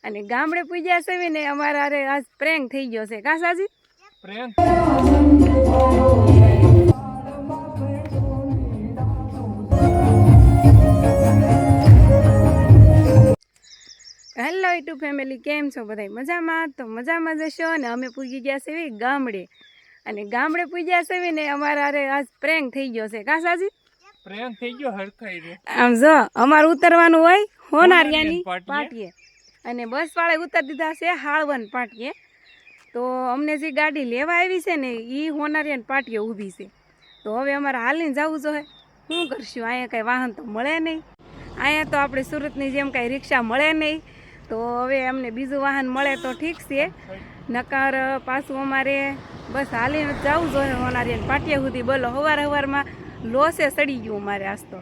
અને ગામડે પૂજ્યા છે ને અમારા અરે આજ પ્રેંગ થઈ ગયો છે કા સાજી પ્રેંગ હેલો યુટ્યુબ ફેમિલી કેમ છો બધા મજામાં તો મજામાં જશો અને અમે પૂજી ગયા છે ગામડે અને ગામડે પૂજ્યા છે ને અમારા અરે આજ પ્રેંગ થઈ ગયો છે કા સાજી પ્રેંગ થઈ ગયો હરખાઈ રે આમ જો અમારે ઉતરવાનું હોય હોનારિયાની પાટીએ અને બસ વાળા ઉતર દીધા છે હાળવન પાટીએ તો અમને જે ગાડી લેવા આવી છે ને એ હોનારિયાની પાટીએ ઊભી છે તો હવે અમારે હાલીને જવું જોઈએ શું કરશું અહીંયા કાંઈ વાહન તો મળે નહીં અહીંયા તો આપણે સુરતની જેમ કાંઈ રિક્ષા મળે નહીં તો હવે અમને બીજું વાહન મળે તો ઠીક છે નકર પાછું અમારે બસ હાલીને જવું જોઈએ હોનારિયાની પાટીએ સુધી બોલો સવારમાં લોસે સડી ગયું અમારે આજ તો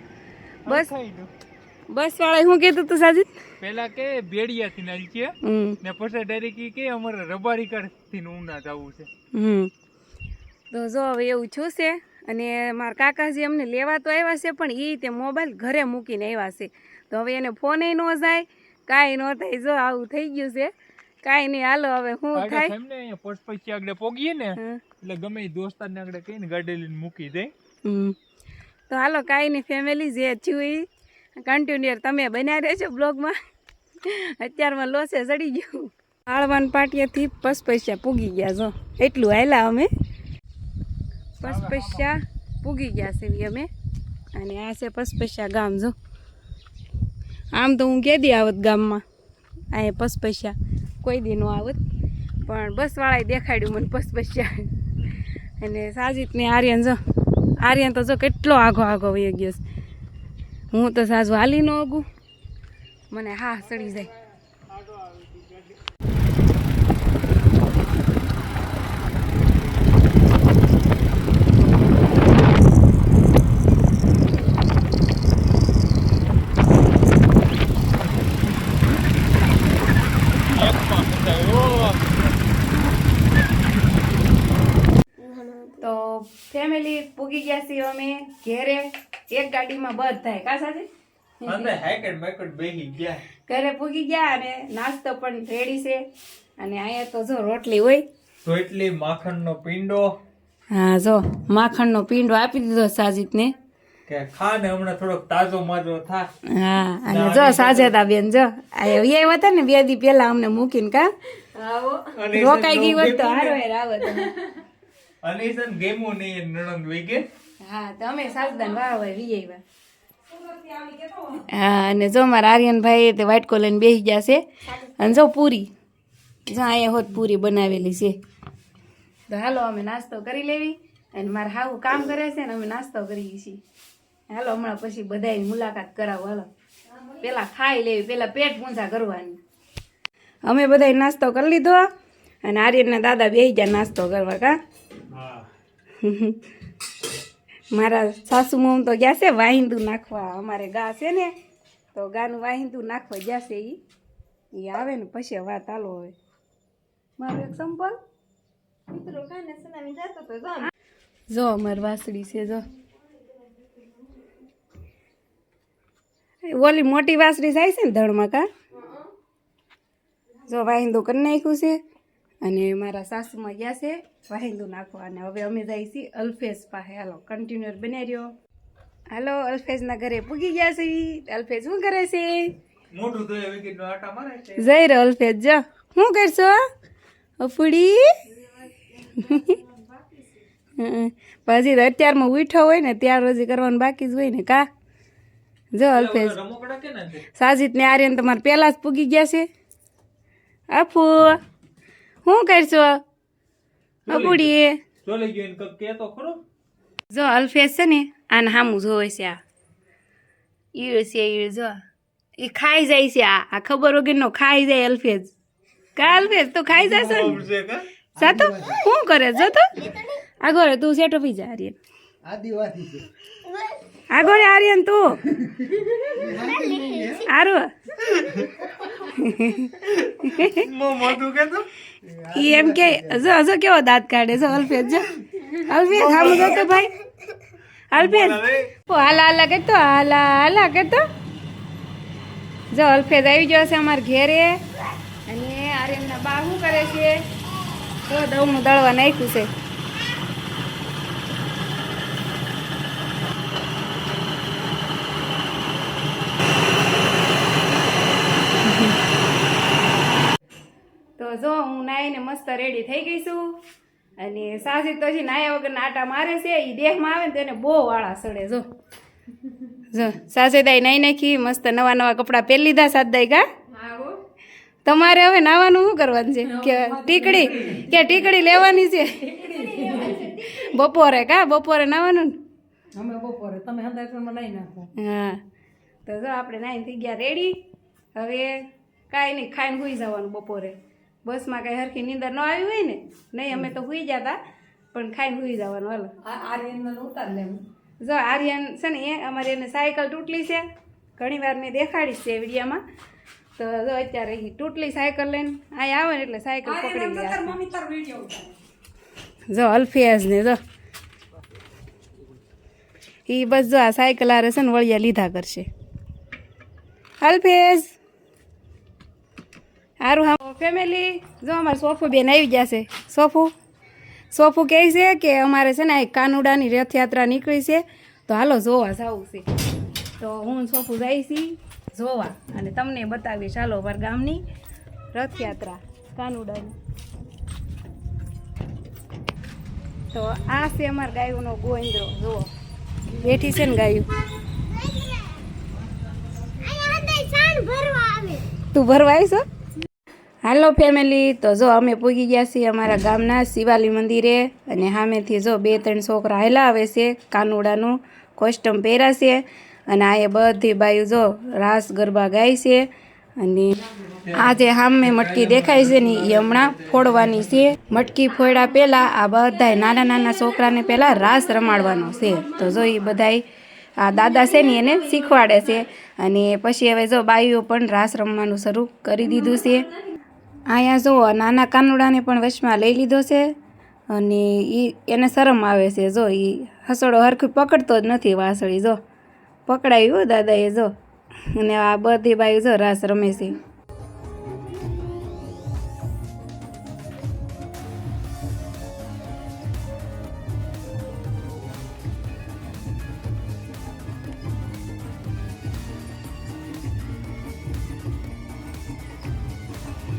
બસ વાળા શું કીધું તું સાજીદ પેલા કે બેડિયા થી નાલ છે ને પછી ડાયરેક્ટ કે અમારે રબારી કાર થી ઉના જવું છે તો જો હવે એવું છું છે અને મારા કાકાજી અમને લેવા તો આવ્યા છે પણ એ તે મોબાઈલ ઘરે મૂકીને આવ્યા છે તો હવે એને ફોન ન જાય કાંઈ ન થાય જો આવું થઈ ગયું છે કાંઈ નહીં હાલો હવે શું થાય અહીંયા પોસ્ટ પછી આગળ પોગીએ ને એટલે ગમે દોસ્તાર ને આગળ કહીને ગાડી લઈને મૂકી દે તો હાલો કાંઈ નહીં ફેમિલી જે થયું એ કન્ટિન્યુઅર તમે બન્યા રહેજો બ્લોગમાં અત્યારમાં લોસે ચડી ગયું હાળવાન પાટિયાથી પસપૈસા પૂગી ગયા જો એટલું હાલ્યા અમે પસપૈસા પૂગી ગયા છે અમે અને આ છે પસપૈસા ગામ જો આમ તો હું કેદી આવત ગામમાં અહીંયા પસપૈસા કોઈ દી ન આવત પણ બસવાળાએ દેખાડ્યું મને પસપૈસા અને સાજીદને આર્યન તો જો કેટલો આઘો વહી ગયો છે હું તો સાજુ હાલી ન આગું મને હા ચડી જાય તો ફેમિલી પૂગી ગયા છીએ અમે ઘેરે એક ગાડીમાં બધ થાય કા સાજી ઘરે પૂગી ગયા અને નાસ્તો પણ રેડી છે અને અહીંયા તો જો રોટલી હોય રોટલી માખણનો પીંડો હા જો માખણનો પીંડો આપી દીધો સાજીદને કે ખા ને હમણાં થોડોક તાજો માજો થા હા અને જો સાજેદા બેન જો આવ્યા હતા ને 2 દી પહેલા અમને મૂકીને કા રોકાઈ ગઈ હોત તો હારો આવત અને સન ગેમો ને નણંદ વેગે હા તો અમે સાજદાન વાહ વીઆઈવા હા અને જો મારા આર્યનભાઈ તે વાટકો લઈને બેસી ગયા છે અને જો પૂરી જો અહીંયા હોત પૂરી બનાવેલી છે તો હાલો અમે નાસ્તો કરી લેવી અને મારે હાવું કામ કરે છે ને અમે નાસ્તો કરીએ છીએ હાલો હમણાં પછી બધાની મુલાકાત કરાવો હાલો પેલા ખાઈ લેવી પેલા પેટ પૂંછા કરવાની અમે બધા નાસ્તો કરી લીધો અને આર્યનના દાદા બેસી ગયા નાસ્તો કરવા કા મારા સાસુ મમ તો ગયા છે વાહિંદુ નાખવા અમારે ગા છે ને તો ગાનું વાહિંદુ નાખવા ગયા છે એ આવે ને પછી વાત હાલો હવે મારું એક સંપલ મિત્રો કાને સનાવી જતો તો જો અમારી વાસળી છે જો ઓલી મોટી વાસળી જાય છે ને ધડમાં કા જો વાહિંદુ કરી નાખ્યું છે અને મારા સાસુમાં ગયા છે વાહિંદુ નાખવા અને હવે અમે જઈએ છીએ અલ્ફેઝ પાસે હાલો કન્ટિન્યુઅર બને રહ્યો હાલો અલ્ફેઝના ઘરે પૂગી ગયા છે અલ્ફેઝ શું કરે છે મોટું તો વિકેટ નો આટા મારે છે જઈ રહ્યો અલ્ફેઝ જો શું કરશો અફડી પછી તો અત્યારમાં ઉઠો હોય ને ત્યાર રોજી કરવાનું બાકી જ હોય ને કા જો અલ્ફેઝ સાજીદ ને આર્યન તમારે પહેલા જ પૂગી ગયા છે અફુ શું કરશો અબુડી જો અલ્ફેઝ છે ને આને સામું જોવે છે આ ઈળ છે ઈળ જો એ ખાઈ જાય છે આ ખબર વગરનો ખાઈ જાય અલ્ફેઝ કા અલ્ફેઝ તો ખાઈ જશે ને સાતો શું કરે જો તો આગળ તું સેટો પી જા આર્યન આગળ આર્યન તું આરો એમ કે જો કેવો દાંત કાઢે જો અલ્ફેઝ જો અલ્ફેઝ સામું જોતો ભાઈ અલ્ફેઝ હાલા કરતો જો અલ્ફેઝ આવી ગયો છે અમારા ઘેરે અને આર્યનના બા શું કરે છે તો દવનું દળવા નાખ્યું છે. તો જો હું નાઈને મસ્ત રેડી થઈ ગઈ છું અને સાસી તો હજી નાયા વગર આટા મારે છે. એ દેહમાં આવે ને તેને બહુ વાળા સડે. જો જો સાસેદાઈ નાઈ નાખી મસ્ત નવા નવા કપડાં પહેરી લીધા. સાતદાઈ કા તમારે હવે નાવાનું શું કરવાનું છે કે ટીકડી લેવાની છે બપોરે કા બપોરે નાવાનું હા. તો જો આપણે નાઈને થઈ ગયા રેડી. હવે કાંઈ નહીં ખાઈને સૂઈ જવાનું બપોરે. બસમાં કાંઈ હરખી નીંદર ન આવી હોય ને નહીં અમે તો સૂઈ જતા પણ ખાઈને સૂઈ જવાનું. હાલો જો આર્યન છે ને અમારે એને સાયકલ તૂટલી છે. ઘણી વાર મેં દેખાડીશ છે વિડીયામાં. તો જો અત્યારે એ તૂટલી સાયકલ લઈને અહીં આવે ને એટલે સાયકલ પકડી લે. જો અલ્ફિયાઝ ને જો એ બસ જો આ સાયકલ આરે છે ને વળિયા લીધા કરશે. અલ્ફિયાઝ સારું હા ફેમિલી. જો અમારે સોફુ બેન આવી જશે. સોફુ કહે છે કે અમારે છે ને આ કાનુડાની રથયાત્રા નીકળી છે તો હાલો જોવા જવું છે. તો હું સોફુ જાય છી જોવા અને તમને બતાવીશ ચાલો અમારા ગામની રથયાત્રા કાનુડાની. તો આ છે અમારા ગાયુંનો ગોવિંદરો. જુઓ બેઠી છે ને ગાયું. તું ભરવા આવીશ? હાલો ફેમિલી. તો જો અમે પૂગી ગયા છીએ અમારા ગામના શિવાલી મંદિરે અને સામેથી જો 2-3 છોકરા હાલ્યા આવે છે. કાનુડાનું કોસ્ટ્યુમ પહેર્યા છે અને આ એ બધી બાયું જો રાસ ગરબા ગાય છે. અને આ જે સામે મટકી દેખાય છે ને એ હમણાં ફોડવાની છે. મટકી ફોડ્યા પહેલાં આ બધાય નાના નાના છોકરાને પહેલાં રાસ રમાડવાનો છે. તો જો એ બધાય આ દાદા છે ને એને શીખવાડે છે અને પછી હવે જો બાઈઓ પણ રાસ રમવાનું શરૂ કરી દીધું છે. અહીંયા જો નાના કાનુડાને પણ વશમાં લઈ લીધો છે અને એને શરમ આવે છે. જો એ હસડો હરખું પકડતો જ નથી. વાસળી જો પકડાયું દાદાએ જો. અને આ બધી બાયું જો રાસ રમે છે.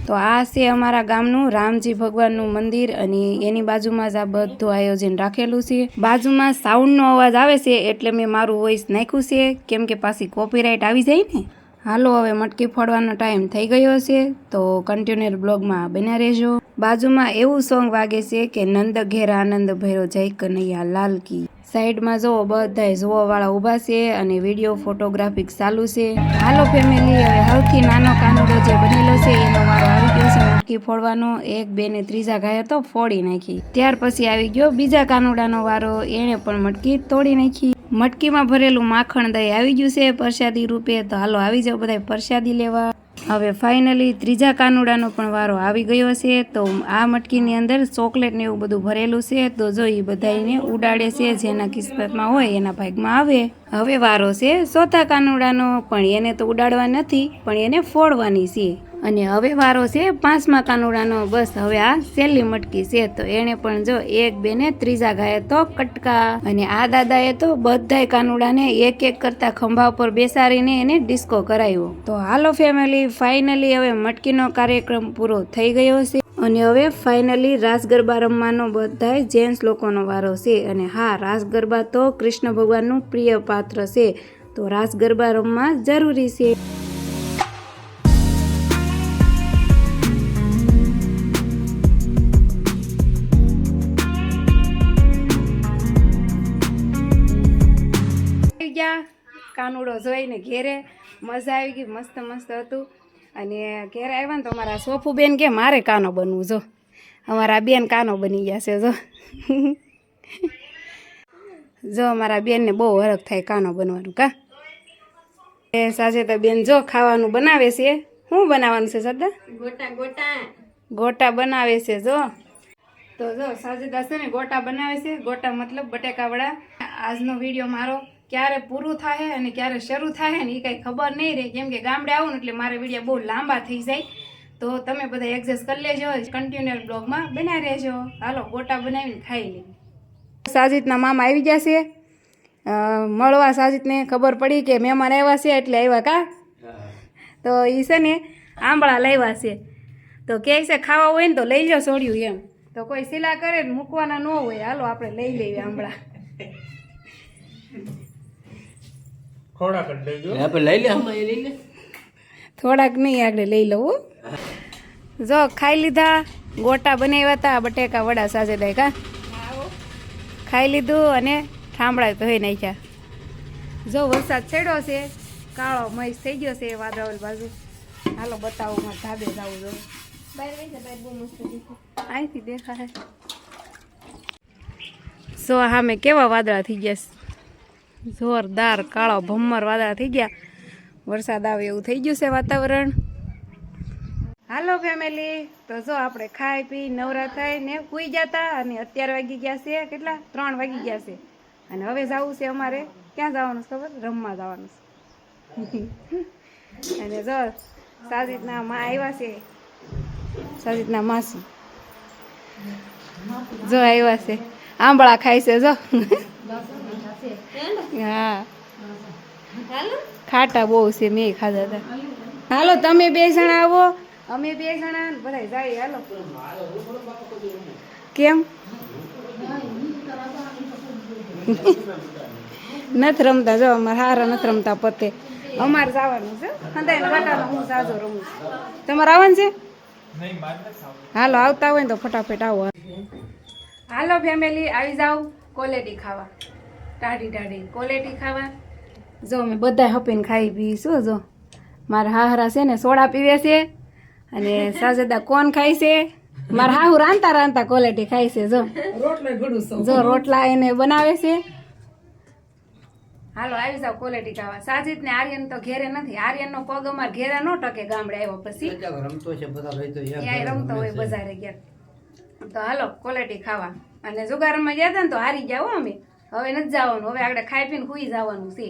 તો આ છે અમારા ગામનું રામજી ભગવાનનું મંદિર અને એની બાજુમાં જ આ બધું આયોજન રાખેલું છે. બાજુમાં સાઉન્ડનો અવાજ આવે છે એટલે મેં મારું વોઇસ નાખ્યું છે કેમ કે પાછી કોપીરાઇટ આવી જાય ને. હાલો હવે મટકી ફોડવાનો ટાઈમ થઈ ગયો છે તો કન્ટિન્યુઅર બ્લોગમાં બન્યા રહેજો. બાજુમાં એવું સોંગ વાગે છે કે નંદ ઘેર આનંદ ભર્યો જય કનૈયા લાલ કી. સાઈડમાં જો બધાય જોવાવાળા ઊભા છે અને વિડીયો ફોટોગ્રાફિક ચાલુ છે. હાલો ફેમિલી હવે સૌથી નાનો કાનુડો જે બનેલો છે એનો વારો આવી ગયો છે મટકી ફોડવાનો. 1, 2 ને 3જા ઘાયર તો ફોડી નાખી. ત્યાર પછી આવી ગયો બીજા કાનુડાનો વારો. એણે પણ મટકી તોડી નાખી. મટકીમાં ભરેલું માખણ દહીં આવી ગયું છે પ્રસાદી રૂપે. તો હાલો આવી જાઓ બધા પ્રસાદી લેવા. હવે ફાઇનલી ત્રીજા કાનુડાનો પણ વારો આવી ગયો છે. તો આ મટકીની અંદર ચોકલેટ ને એવું બધું ભરેલું છે. તો જો એ બધાને ઉડાડે છે જેના કિસ્મતમાં હોય એના ભાગમાં આવે. હવે વારો છે ચોથા કાનુડાનો પણ એને તો ઉડાડવા નથી પણ એને ફોડવાની છે. અને હવે વારો છે 5મા કાનુડાનો. બસ હવે આ છેલ્લી મટકી છે તો એને પણ જો 1, 2 ને 3જા ઘાયે તો કટકા. અને આ દાદાએ તો બધાય કાનુડાને એક કરતા ખંભા ઉપર બેસાડીને એને ડિસ્કો કરાવ્યો. તો હાલો ફેમિલી ફાઇનલી હવે મટકીનો કાર્યક્રમ પૂરો થઈ ગયો છે અને હવે ફાઇનલી રાસ ગરબા રમવાનો બધાય જેન્ટ્સ લોકોનો વારો છે. અને હા રાસ ગરબા તો કૃષ્ણ ભગવાનનું પ્રિય પાત્ર છે તો રાસ ગરબા રમવા જરૂરી છે. કાનુડો જોઈને ઘેરે મજા આવી ગઈ. મસ્ત હતું. અને ઘેરે આવ્યા ને તો અમારા સોફુ બેન કે મારે કાનો બનવું. જો અમારા બેન કાનો બની ગયા છે. જો અમારા બેનને બહુ હરખ થાય કાનો બનવાનું કા. એ સાજે તો બેન જો ખાવાનું બનાવે છે. શું બનાવવાનું છે સરદા? ગોટા બનાવે છે. જો તો જો સાજેદા છે ને ગોટા બનાવે છે. ગોટા મતલબ બટેકાવડા. આજનો વિડીયો મારો ક્યારે પૂરું થાય અને ક્યારે શરૂ થાય ને એ કંઈ ખબર નહીં રહે કેમ કે ગામડે આવું ને એટલે મારા વિડીયો બહુ લાંબા થઈ જાય. તો તમે બધા એડજસ્ટ કરી લેજો, કન્ટિન્યુઅર બ્લોગમાં બન્યા રહેજો. હાલો ગોટા બનાવીને ખાઈ લઈએ. સાજીદના મામા આવી જશે મળવા. સાજીદને ખબર પડી કે મહેમાન આવ્યા છે એટલે આવ્યા કા. તો એ છે ને આંબળા લાવ્યા છે, તો કહે છે ખાવા હોય ને તો લઈ લો સોડ્યું એમ. તો કોઈ સિલા કરે ને મૂકવાના ન હોય, હાલો આપણે લઈ લઈએ આંબળા. થોડાક નહીં આગળ લઈ લઉં. જો ખાઈ લીધા, ગોટા બનાવ્યા હતા, બટેકા વડા સાજેદાય કા ખાઈ લીધું અને ઠામડા ધોઈ નાખ્યા. જો વરસાદ ચડ્યો છે, કાળો મહેશ થઈ ગયો છે વાદળાવલ બાજુ. હાલો બતાવું મારે ધાબે જાવું. જો અહીંથી દેખાય. જો સામે કેવા વાદળા થઈ ગયા, જોરદાર કાળો ભમ્મર વાદળા થઈ ગયા. વરસાદ આવે એવું થઈ ગયું છે વાતાવરણ. હાલો ફેમિલી, તો જો આપણે ખાઈ પી નવરા થઈ ને સૂઈ જતા, અને અત્યારે વાગી ગયા છે કેટલા 3 વાગી ગયા છે. અને હવે જવું છે અમારે ક્યાં જવાનું છે ખબર? રમવા જવાનું છે. અને જો સાજીદના માં આવ્યા છે, સાજીદના માસી જો આવ્યા છે, આંબળા ખાય છે. જો હા ખાટા બહુ છે, મેં ખાધા હતા. હાલો તમે 2 જણા આવો, અમે 2 જણા બધા જાય. હાલો કેમ નથી રમતા? જો અમારે હારા નથી રમતા પતે. અમારે જવાનું છે હંદાઈ વાટાનો, હું સાજો રમું છું. તમારે આવવાનું છે? હાલો આવતા હોય ને તો ફટાફટ આવો. હાલો ફેમિલી, આવી જાઓ કોલેટી ખાવા, ટાઢી ટાઢી કોલેટી ખાવા. જો અમે બધા હપીને ખાઈ પી શું. જો મારા હાહરા છે ને સોડા પીવે છે, અને સાજેદા કોણ ખાય છે. મારા હાહુ રાંધતા રાંધતા કોલેટી ખાય છે. જો રોટલા એને બનાવે છે. હાલો આવી જાવ કોલેટી ખાવા. સાજીદ ને આર્યન તો ઘેરે નથી. આર્યન નો પગ અમારે ઘેરે ન ટકે, ગામડે આવ્યો પછી રમતો હોય બજારે ગયા. તો હાલો કોલેટી ખાવા. અને જુગારમાં ગયા હતા ને તો હારી ગયા હો અમે. હવે નથી જવાનું, હવે આગળ ખાઈ પીને સુઈ જવાનું છે.